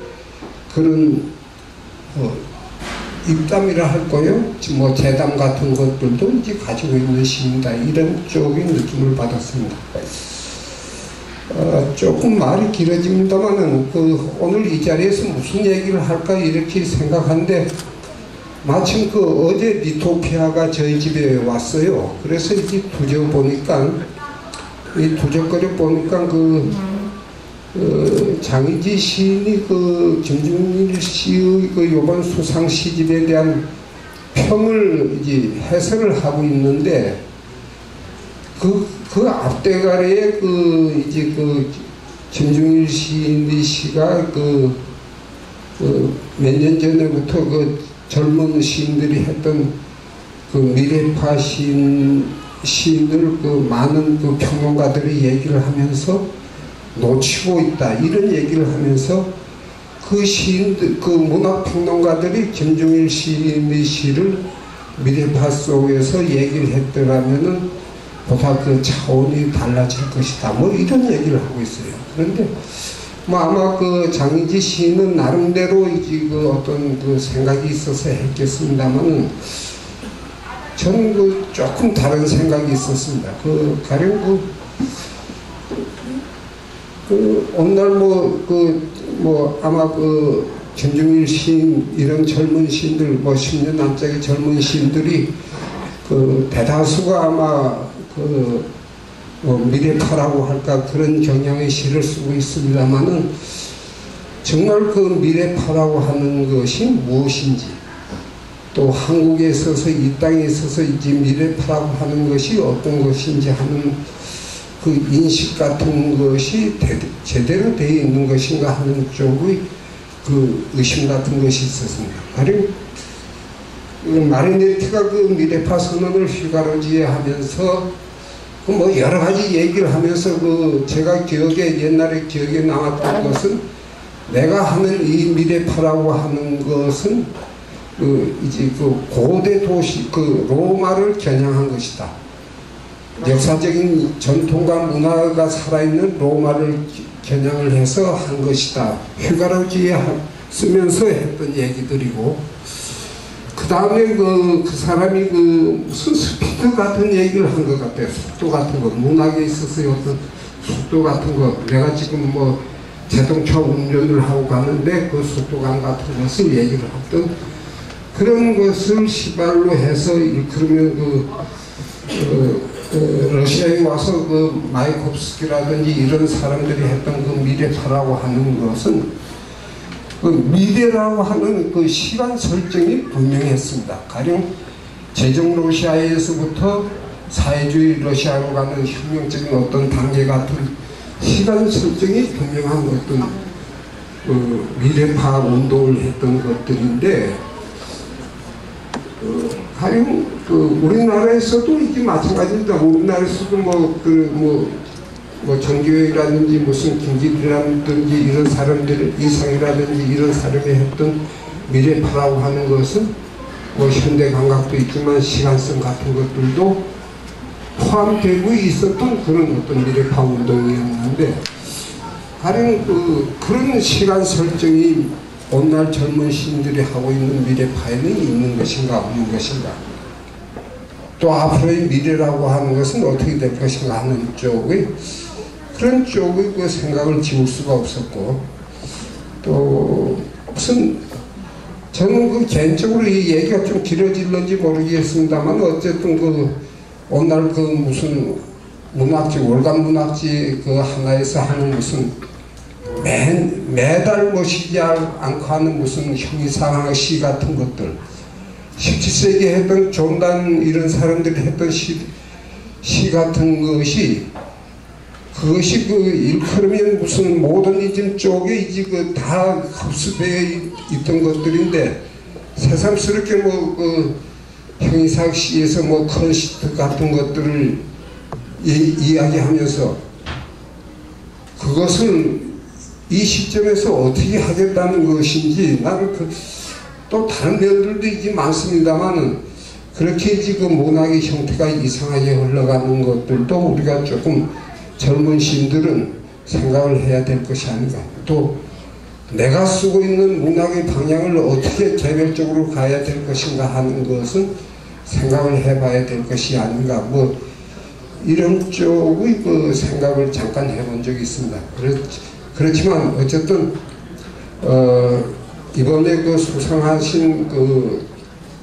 그런 입담이라 할까요? 뭐 재담 같은 것들도 이제 가지고 있는 시입니다. 이런 쪽의 느낌을 받았습니다. 조금 말이 길어집니다만은 오늘 이 자리에서 무슨 얘기를 할까 이렇게 생각하는데 마침 어제 리토피아가 저희 집에 왔어요. 그래서 이제 두적거려 보니까 장희지 시인이 김중일 씨의 요번 수상 시집에 대한 평을 이제 해설을 하고 있는데 그 앞대가리에 김중일 시인의 시가 몇 년 전에부터 젊은 시인들이 했던 미래파 시인을 많은 평론가들이 얘기를 하면서 놓치고 있다 이런 얘기를 하면서 시인들 문학평론가들이 김중일 시인의 시를 미래파 속에서 얘기를 했더라면은 보다 차원이 달라질 것이다 뭐 이런 얘기를 하고 있어요. 그런데 뭐 아마 장희지 시인은 나름대로 이제 어떤 생각이 있어서 했겠습니다만은 저는 조금 다른 생각이 있었습니다. 가령 오늘 아마 김중일 시인 이런 젊은 시인들 뭐 10년 남짝의 젊은 시인들이 대다수가 아마 미래파라고 할까 그런 경향의 시를 쓰고 있습니다만은 정말 미래파라고 하는 것이 무엇인지 또 한국에 있어서 이 땅에 있어서 이제 미래파라고 하는 것이 어떤 것인지 하는 인식 같은 것이 제대로 되어 있는 것인가 하는 쪽의 의심 같은 것이 있었습니다. 가령 마리네티가 미래파 선언을 휘가로지에 하면서 뭐 여러 가지 얘기를 하면서 제가 옛날에 기억에 남았던 것은 내가 하는 이 미래파라고 하는 것은 이제 고대 도시 로마를 겨냥한 것이다. 역사적인 전통과 문화가 살아있는 로마를 겨냥을 해서 한 것이다. 휘가로지에 쓰면서 했던 얘기들이고 그 다음에 그 사람이 무슨 스피드 같은 얘기를 한 것 같아요. 속도 같은 거 문학에 있어서 어떤 속도 같은 거 내가 지금 뭐 자동차 운전을 하고 가는데 그 속도감 같은 것을 얘기를 했던 그런 것을 시발로 해서 그러면 러시아에 와서 마이콥스키라든지 이런 사람들이 했던 미래파라고 하는 것은 미래라고 하는 시간 설정이 분명했습니다. 가령 제정 러시아에서부터 사회주의 러시아로 가는 혁명적인 어떤 단계 같은 시간 설정이 분명한 어떤 미래파 운동을 했던 것들인데 가령 우리나라에서도 이게 마찬가지입니다. 우리나라에서도 뭐 정교회라든지 무슨 김기리라든지 이런 사람들 이상이라든지 이런 사람이 했던 미래파라고 하는 것은 뭐 현대 감각도 있지만 시간성 같은 것들도 포함되고 있었던 그런 어떤 미래파 운동이었는데 가령 그런 시간 설정이 오늘날 젊은 시인들이 하고 있는 미래파에는 있는 것인가 없는 것인가 또 앞으로의 미래라고 하는 것은 어떻게 될 것인가 하는 쪽의 그런 쪽의 생각을 지울 수가 없었고 또 무슨 저는 개인적으로 이 얘기가 좀 길어질는지 모르겠습니다만 어쨌든 오늘 무슨 문학지, 월간 문학지 그 하나에서 하는 무슨 매달 모시지 않고 하는 무슨 형이상한 시 같은 것들, 17세기에 했던 존단 이런 사람들이 했던 시 같은 것이, 그것이 그 일컬으면 무슨 모더니즘 쪽에 이제 그 다 흡수되어 있던 것들인데, 새삼스럽게 뭐 그 형이상 시에서 뭐 컨시트 같은 것들을 이야기하면서 그것을 이 시점에서 어떻게 하겠다는 것인지, 나는 또 다른 면들도 이제 많습니다만은 그렇게 지금 문학의 형태가 이상하게 흘러가는 것들도 우리가 조금 젊은 시인들은 생각을 해야 될 것이 아닌가. 또 내가 쓰고 있는 문학의 방향을 어떻게 개별적으로 가야 될 것인가 하는 것은 생각을 해봐야 될 것이 아닌가. 뭐 이런 쪽의 그 생각을 잠깐 해본 적이 있습니다. 그렇지만 어쨌든 이번에 그 수상하신 그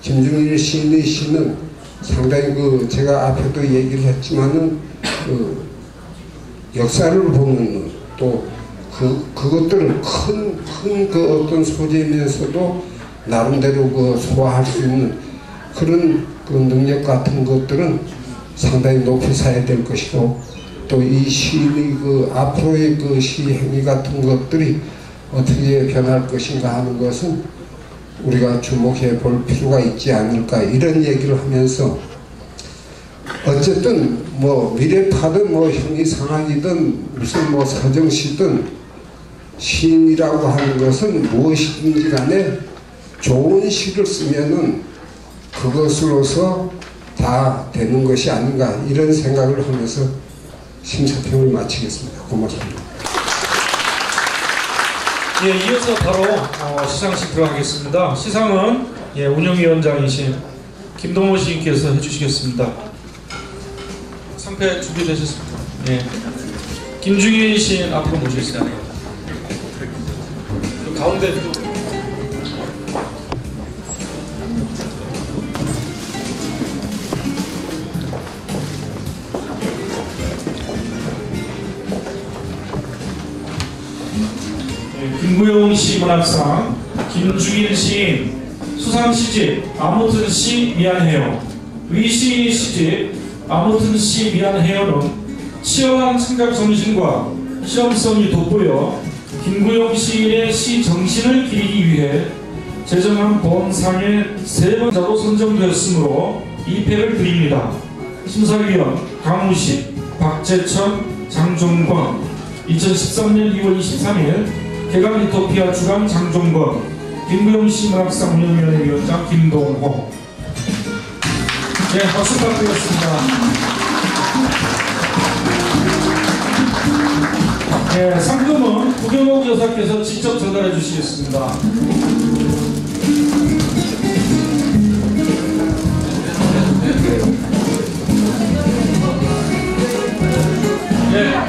김중일 시인의 시는 상당히 그 제가 앞에도 얘기를 했지만은 그 역사를 보는 또 그것들을 큰 그 어떤 소재이면서도 나름대로 그 소화할 수 있는 그런 그 능력 같은 것들은 상당히 높이 사야 될 것이고, 또 이 시인의 그 앞으로의 그 시 행위 같은 것들이 어떻게 변할 것인가 하는 것은 우리가 주목해 볼 필요가 있지 않을까, 이런 얘기를 하면서, 어쨌든 뭐 미래파든 뭐 형이상학이든 무슨 뭐 서정시든 시인이라고 하는 것은 무엇이든지 간에 좋은 시를 쓰면은 그것으로서 다 되는 것이 아닌가, 이런 생각을 하면서 심사평을 마치겠습니다. 고맙습니다. 예, 이어서 바로 시상식 들어가겠습니다. 시상은 운영위원장이신 김동호 시인께서 해주시겠습니다. 상패 준비되셨습니다. 예. 김중일 시인 앞으로 모시겠습니다. 가운데 김구용 시 문학상, 김중일 시인, 수상 시집 아무튼 시 미안해요, 위시 시집 아무튼 시 미안해요는 치열한 창작 정신과 실험성이 돋보여 김구용 시인의 시 정신을 기리기 위해 제정한 본상의 3번자로 선정되었으므로 2패를 드립니다. 심사위원 강우식, 박재천, 장종권. 2013년 2월 23일 개강 유토피아 주간 장종권, 김구용 시 문학상 운영위원회 위원장 김동호. 네, 박수 부탁드리겠습니다. 네, 상금은 구경옥 여사께서 직접 전달해 주시겠습니다. 네.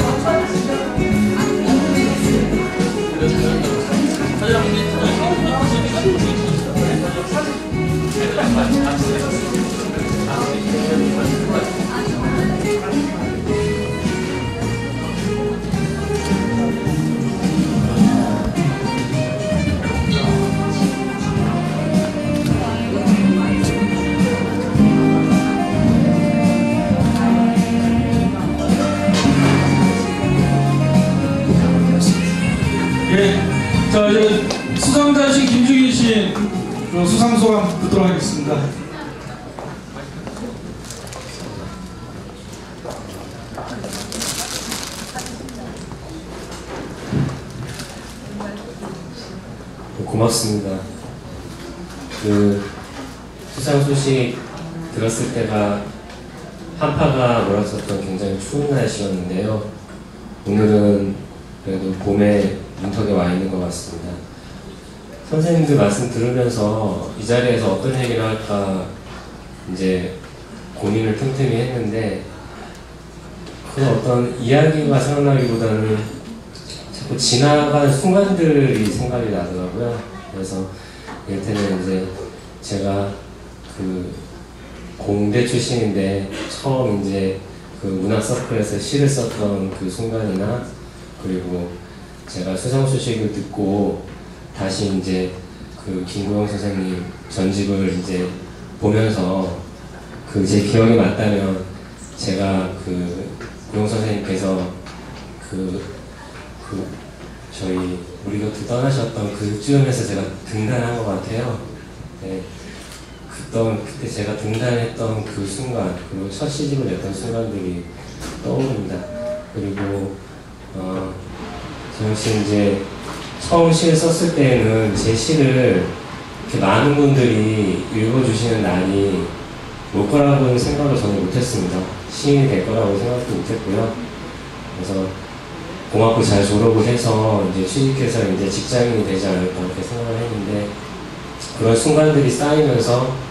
자, 이제 수상자이신 김중일 씨 수상소감 듣도록 하겠습니다. 고맙습니다. 그 수상 소식 들었을 때가 한파가 몰아쳤던 굉장히 추운 날씨였는데요. 오늘은 그래도 봄에 문턱에 와 있는 것 같습니다. 선생님들 말씀 들으면서 이 자리에서 어떤 얘기를 할까 이제 고민을 틈틈이 했는데, 그 어떤 이야기가 생각나기보다는 자꾸 지나간 순간들이 생각이 나더라고요. 그래서 이를테면 이제 제가 그 공대 출신인데 처음 이제 그 문학 서클에서 시를 썼던 그 순간이나, 그리고 제가 수상소식을 듣고 다시 이제 그 김구영 선생님 전집을 이제 보면서 그 제 기억이 맞다면 제가 그 구영 선생님께서 저희 우리 곁을 떠나셨던 그쯤에서 제가 등단한 것 같아요. 네. 그때 제가 등단했던 그 순간, 그리고 첫 시집을 냈던 순간들이 떠오릅니다. 그리고 저 역시 이제 처음 시를 썼을 때에는 제 시를 이렇게 많은 분들이 읽어주시는 날이 올 거라고는 생각을 전혀 못했습니다. 시인이 될 거라고 생각도 못했고요. 그래서 고맙고 잘 졸업을 해서 이제 취직해서 이제 직장인이 되지 않을까 그렇게 생각을 했는데, 그런 순간들이 쌓이면서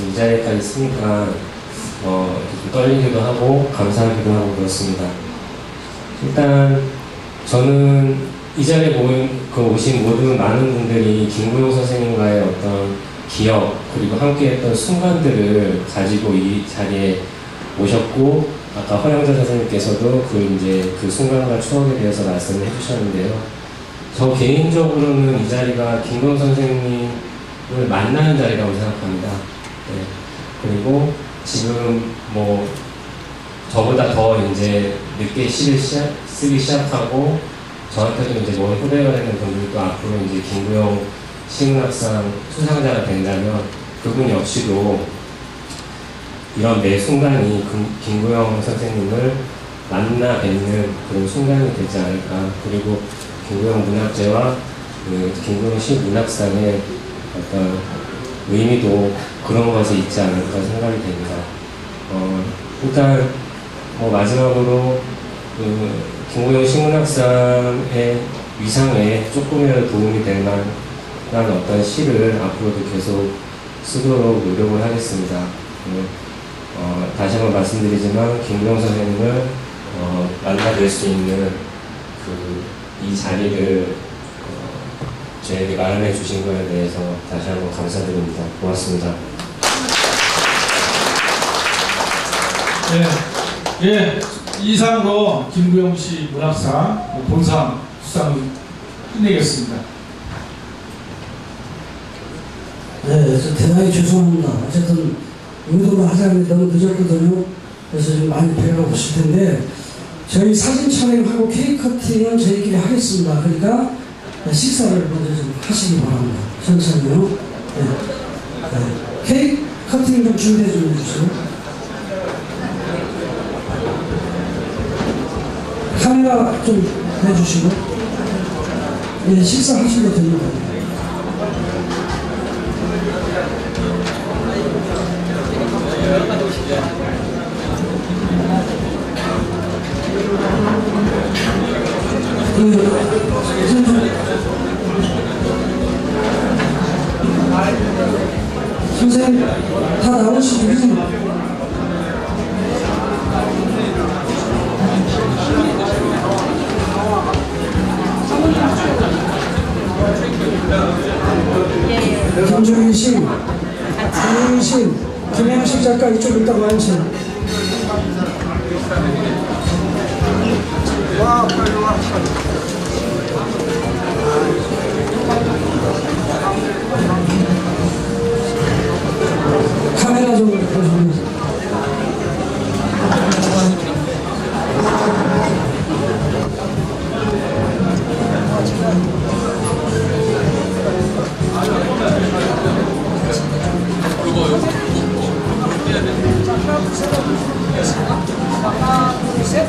이 자리까지 있으니까 좀 떨리기도 하고 감사하기도 하고 그렇습니다. 일단 저는 이 자리에 오신 모든 많은 분들이 김구영 선생님과의 어떤 기억, 그리고 함께했던 순간들을 가지고 이 자리에 오셨고, 아까 허영자 선생님께서도 그 순간과 추억에 대해서 말씀을 해주셨는데요. 저 개인적으로는 이 자리가 김구영 선생님을 만나는 자리라고 생각합니다. 네. 그리고 지금 뭐 저보다 더 이제 늦게 시를 쓰기 시작하고 저한테도 이제 뭐 후배가 되는 분들도 앞으로 이제 김구영 시문학상 수상자가 된다면 그분 역시도 이런 매 순간이 김구영 선생님을 만나 뵙는 그런 순간이 되지 않을까. 그리고 김구영 문학제와 김구영 시문학상의 어떤 의미도 그런 것이 있지 않을까 생각이 됩니다. 일단 마지막으로 김구영 시문학상의 위상에 조금이라도 도움이 될 만한 어떤 시를 앞으로도 계속 쓰도록 노력을 하겠습니다. 다시 한번 말씀드리지만 김구영 선생님을 만나뵐 수 있는 이 자리를 저에게 마련해 주신 것에 대해서 다시 한번 감사드립니다. 고맙습니다. 예, 이상으로 김구영 씨 문학상 본상 수상을 끝내겠습니다. 네, 대단히 죄송합니다. 어쨌든 의도를 하자면 너무 늦었거든요. 그래서 좀 많이 배가 고실 텐데, 저희 사진 촬영하고 케이크 커팅은 저희끼리 하겠습니다. 그러니까 식사를 먼저 좀 하시기 바랍니다. 천천히요. 네. 케이크 커팅 좀 준비해 좀 해주세요. 카메라 좀 해주시고, 예, 식사하시면 됩니다. 선생님 다 나오시고요. 김종인 씨, 김종인 씨, 김영식 작가 이쪽 있다고 앉으세요. 카메라 좀 보시면서. 하나, 둘, 셋.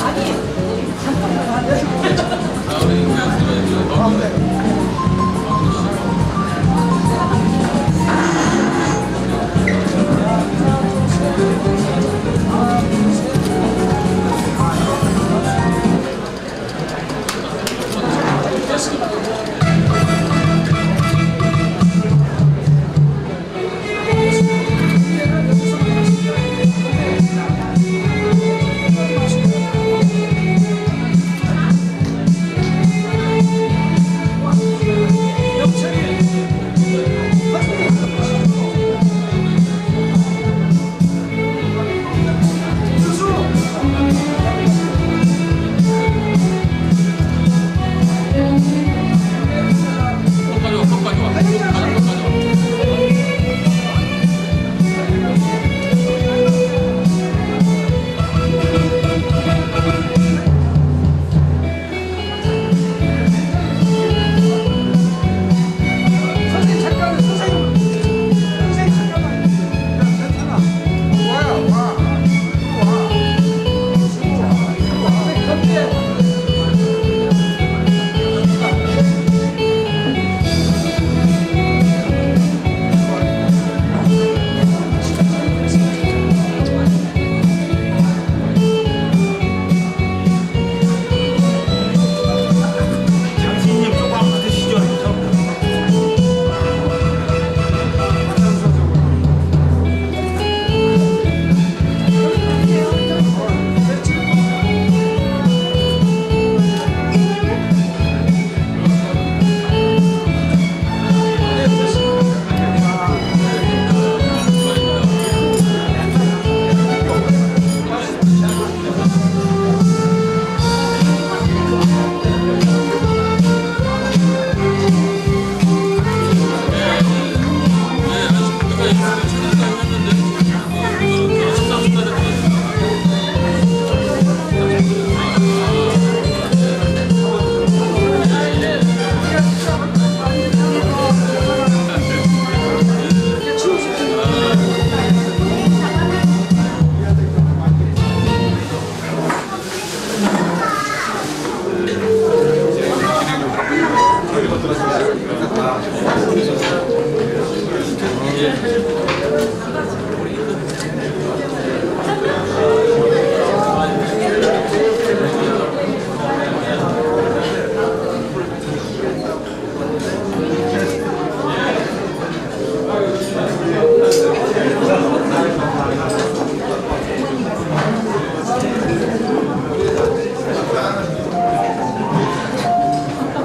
아니, 한 번만 하면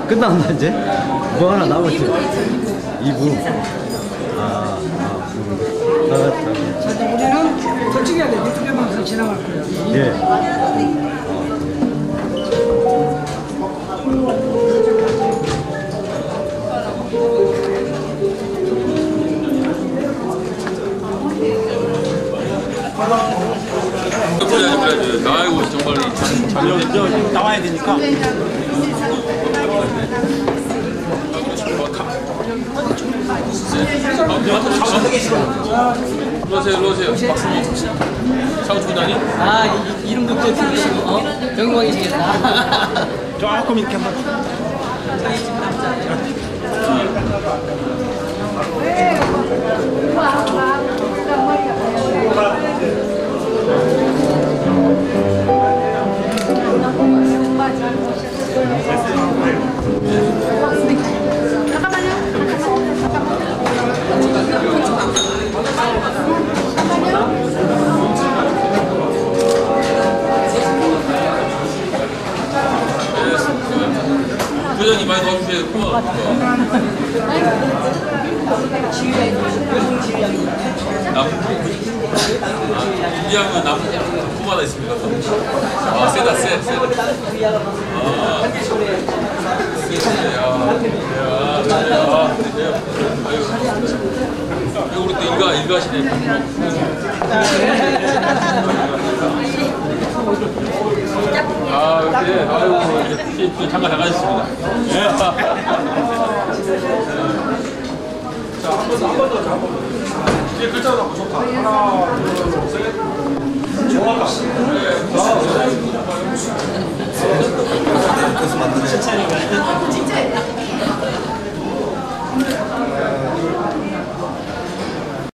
끝났나 이제? 뭐 하나 남았지? 2부. 우리는 솔직히 하게 유튜브에만 지나갈 거예요. 예. 그래야지. 아이고 정말 나와야 되니까. 일로오세요. 박수미. 상준다니? 이름부터 들으시고 영광이시겠다. 조금 이렇게 한번. 부장님 많이 도와주세요. 이양은 나무마다 있습니다. 세다. 우리 또 일가시네. 그래. 아이고, 이제 잠깐 나가셨습니다. 자, 한 번 더 잡아. 이제 글자가 너무 좋다. 하나, 둘,